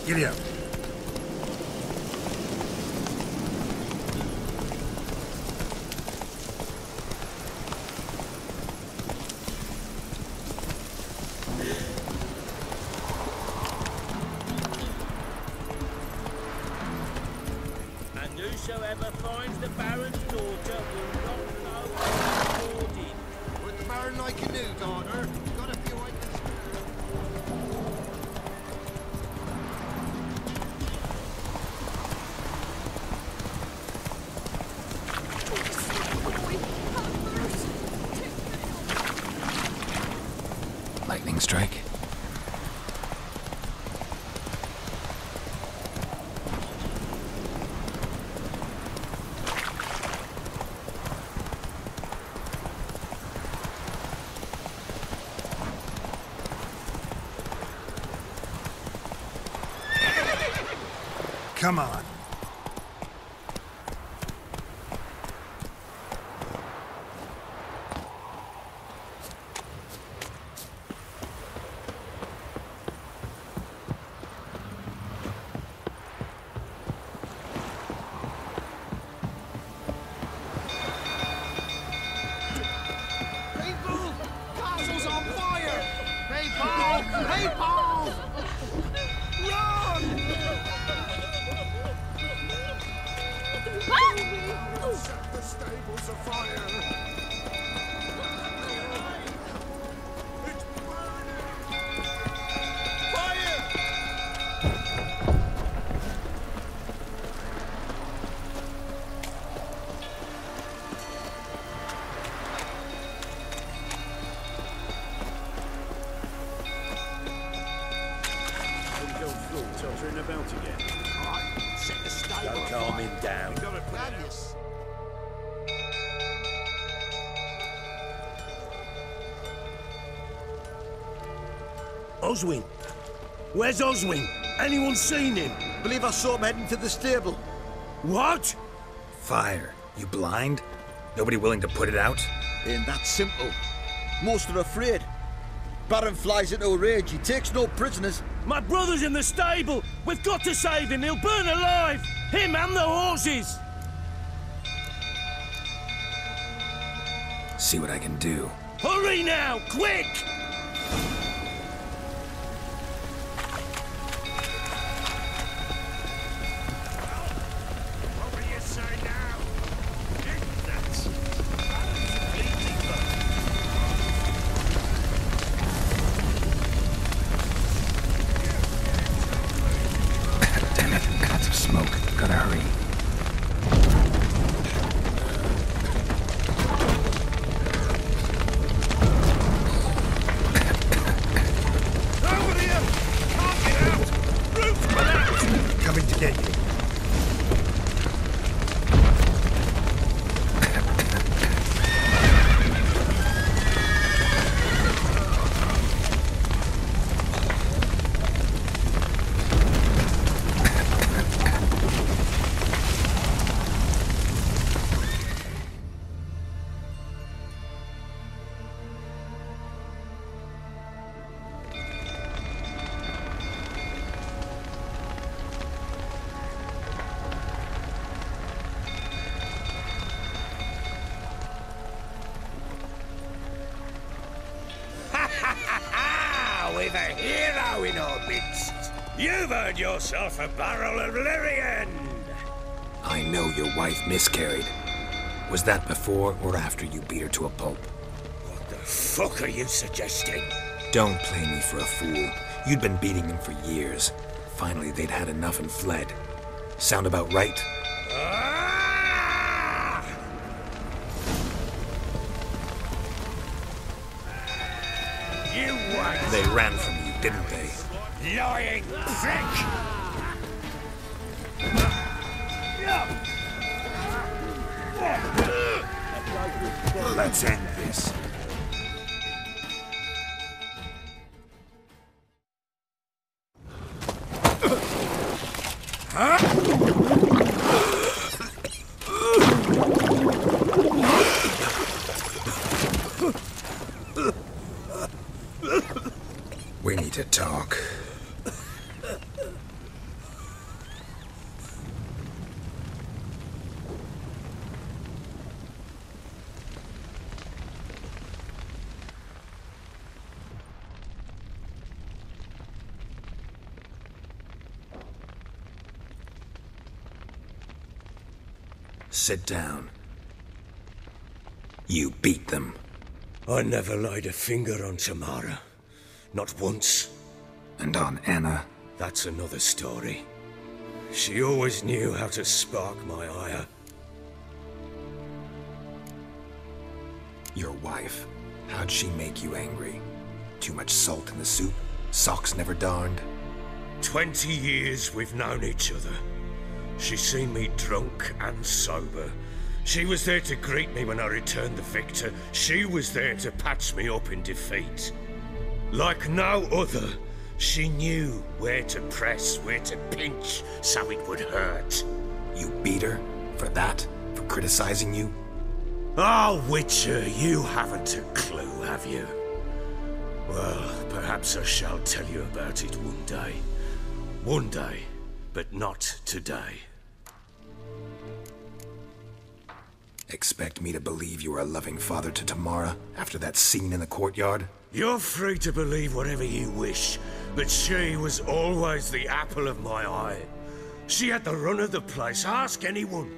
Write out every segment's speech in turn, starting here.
Giddy up. And whosoever finds the Baron's daughter will not know rewarded. What the Baron like a new daughter? Got a few items. Lightning strike. Come on. People! Castle's on fire! People! People! Run! Set the stables afire! It's burning! Fire! Don't go full tottering about again. Alright, set the stable Don't afire. calm him down. You got a plan, yes? Oswin? Where's Oswin? Anyone seen him? Believe I saw him heading to the stable. What? Fire. You blind? Nobody willing to put it out? Ain't that simple. Most are afraid. Baron flies into a rage. He takes no prisoners. My brother's in the stable! We've got to save him! He'll burn alive! Him and the horses! See what I can do. Hurry now! Quick! What will you say now? Ignorance. Damn it, lots of smoke. Gotta hurry. Over here! Can't get out! Roof's collapsed! Coming to get you. We've a hero in our midst. You've earned yourself a barrel of Lyrian. I know your wife miscarried. Was that before or after you beat her to a pulp? What the fuck are you suggesting? Don't play me for a fool. You'd been beating them for years. Finally, they'd had enough and fled. Sound about right? Ah! You wait. They ran from you, didn't they? Lying prick! Let's end this. We need to talk. Sit down. You beat them. I never laid a finger on Tamara. Not once. And on Anna? That's another story. She always knew how to spark my ire. Your wife. How'd she make you angry? Too much salt in the soup? Socks never darned? 20 years we've known each other. She's seen me drunk and sober. She was there to greet me when I returned the victor. She was there to patch me up in defeat. Like no other, she knew where to press, where to pinch, so it would hurt. You beat her? For that? For criticizing you? Oh, Witcher, you haven't a clue, have you? Well, perhaps I shall tell you about it one day. One day, but not today. Expect me to believe you are a loving father to Tamara after that scene in the courtyard? You're free to believe whatever you wish, but she was always the apple of my eye. She had the run of the place, ask anyone.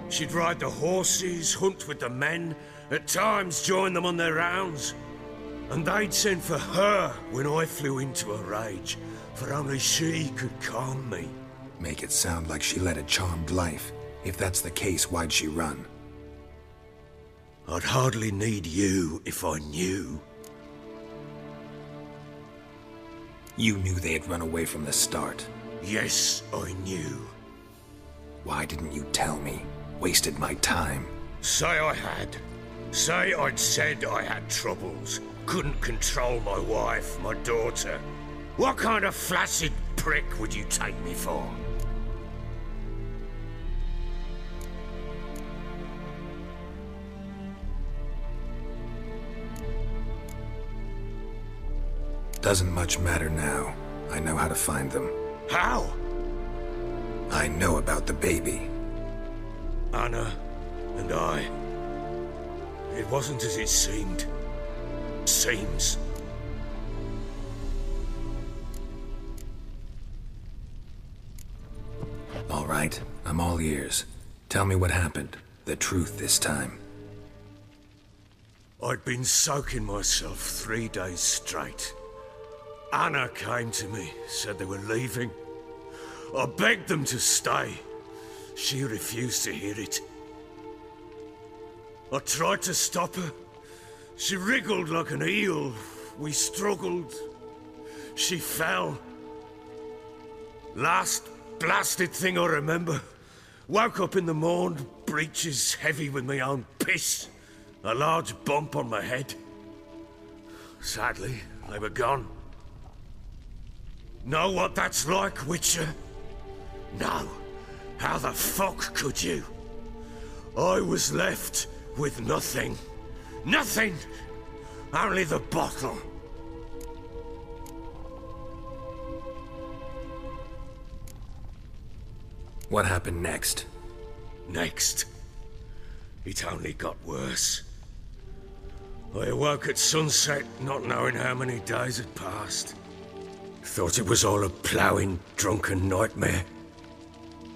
She'd ride the horses, hunt with the men, at times join them on their rounds. And they'd send for her when I flew into a rage, for only she could calm me. Make it sound like she led a charmed life. If that's the case, why'd she run? I'd hardly need you if I knew. You knew they had run away from the start. Yes, I knew. Why didn't you tell me? Wasted my time. Say I had. Say I'd said I had troubles. Couldn't control my wife, my daughter. What kind of flaccid prick would you take me for? Doesn't much matter now. I know how to find them. How? I know about the baby. Anna and I. It wasn't as it seemed. Seems. All right, I'm all ears. Tell me what happened. The truth this time. I'd been soaking myself 3 days straight. Anna came to me, said they were leaving. I begged them to stay. She refused to hear it. I tried to stop her. She wriggled like an eel. We struggled. She fell. Last blasted thing I remember. Woke up in the morn, breeches heavy with my own piss. A large bump on my head. Sadly, they were gone. Know what that's like, Witcher? No. How the fuck could you? I was left with nothing. Nothing! Only the bottle. What happened next? Next. It only got worse. I awoke at sunset, not knowing how many days had passed. Thought it was all a ploughing, drunken nightmare.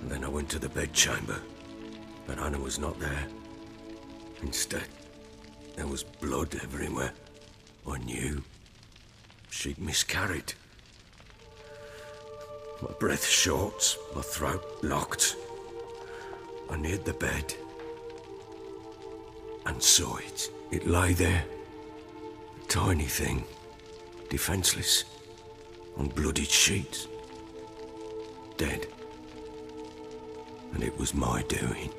And then I went to the bedchamber, but Anna was not there. Instead, there was blood everywhere. I knew. She'd miscarried. My breath short, my throat locked. I neared the bed and saw it. It lay there, a tiny thing, defenseless, on bloodied sheets, dead. And it was my doing.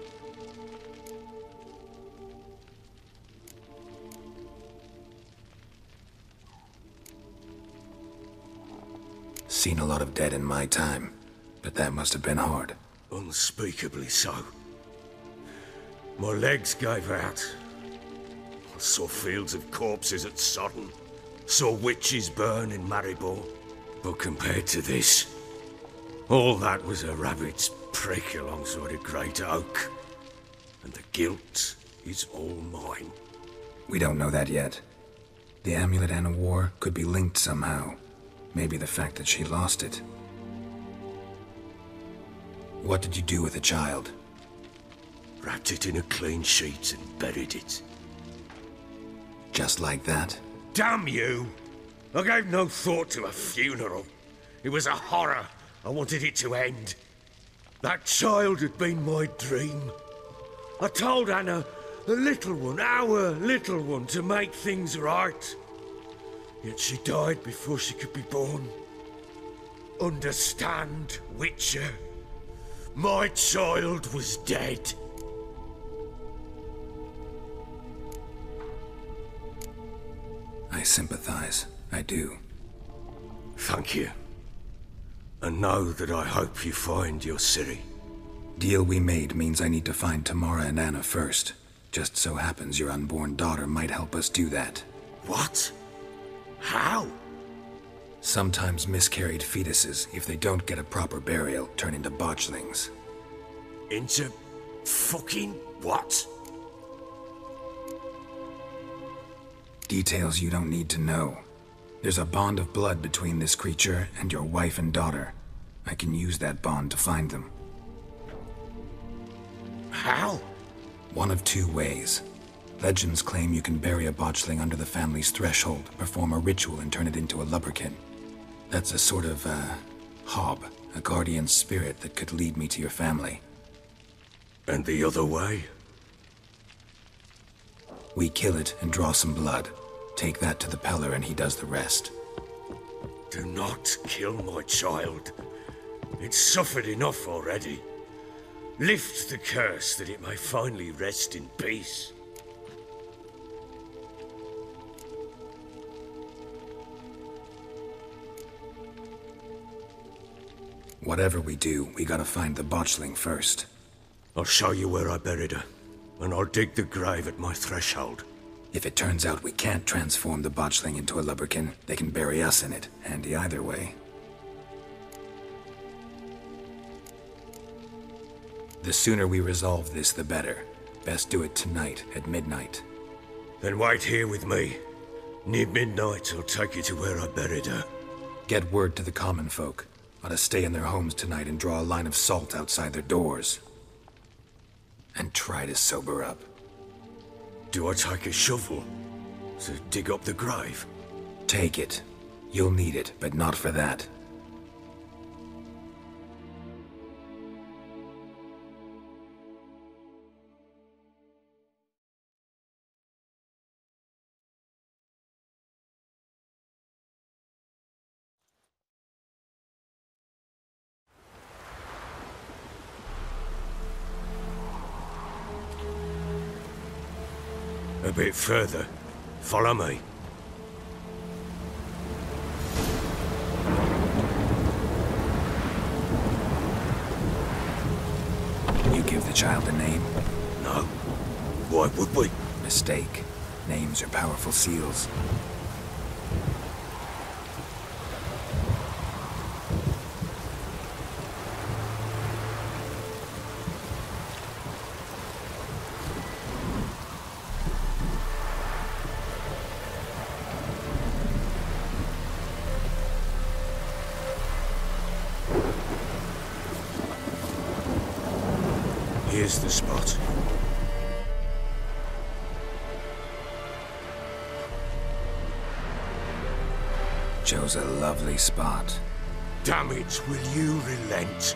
Seen a lot of dead in my time, but that must have been hard. Unspeakably so. My legs gave out. I saw fields of corpses at Sodden. Saw witches burn in Maribor. But compared to this, all that was a rabbit's prick alongside a great oak. And the guilt is all mine. We don't know that yet. The amulet Anna wore could be linked somehow. Maybe the fact that she lost it. What did you do with the child? wrapped it in a clean sheet and buried it. Just like that? Damn you! I gave no thought to a funeral. It was a horror. I wanted it to end. That child had been my dream. I told Anna, the little one, our little one, to make things right. Yet she died before she could be born. Understand, Witcher? My child was dead. I sympathize. I do. Thank you. And know that I hope you find your Ciri. Deal we made means I need to find Tamara and Anna first. Just so happens your unborn daughter might help us do that. What? How? Sometimes miscarried fetuses, if they don't get a proper burial, turn into botchlings. Into fucking what? Details you don't need to know. There's a bond of blood between this creature and your wife and daughter. I can use that bond to find them. How? One of two ways. Legends claim you can bury a botchling under the family's threshold, perform a ritual and turn it into a lubberkin. That's a sort of, hob, a guardian spirit that could lead me to your family. And the other way? We kill it and draw some blood. Take that to the Peller and he does the rest. Do not kill my child. It's suffered enough already. Lift the curse that it may finally rest in peace. Whatever we do, we gotta find the botchling first. I'll show you where I buried her, and I'll dig the grave at my threshold. If it turns out we can't transform the botchling into a lubberkin, they can bury us in it. Handy either way. The sooner we resolve this, the better. Best do it tonight, at midnight. Then wait here with me. Near midnight, I'll take you to where I buried her. Get word to the common folk. Ought to stay in their homes tonight and draw a line of salt outside their doors. And try to sober up. Do I take a shovel to dig up the grave? Take it. You'll need it, but not for that. A bit further. Follow me. You give the child a name? No. Why would we? Mistake. Names are powerful seals. Here's the spot. Chose a lovely spot. Damn it, will you relent?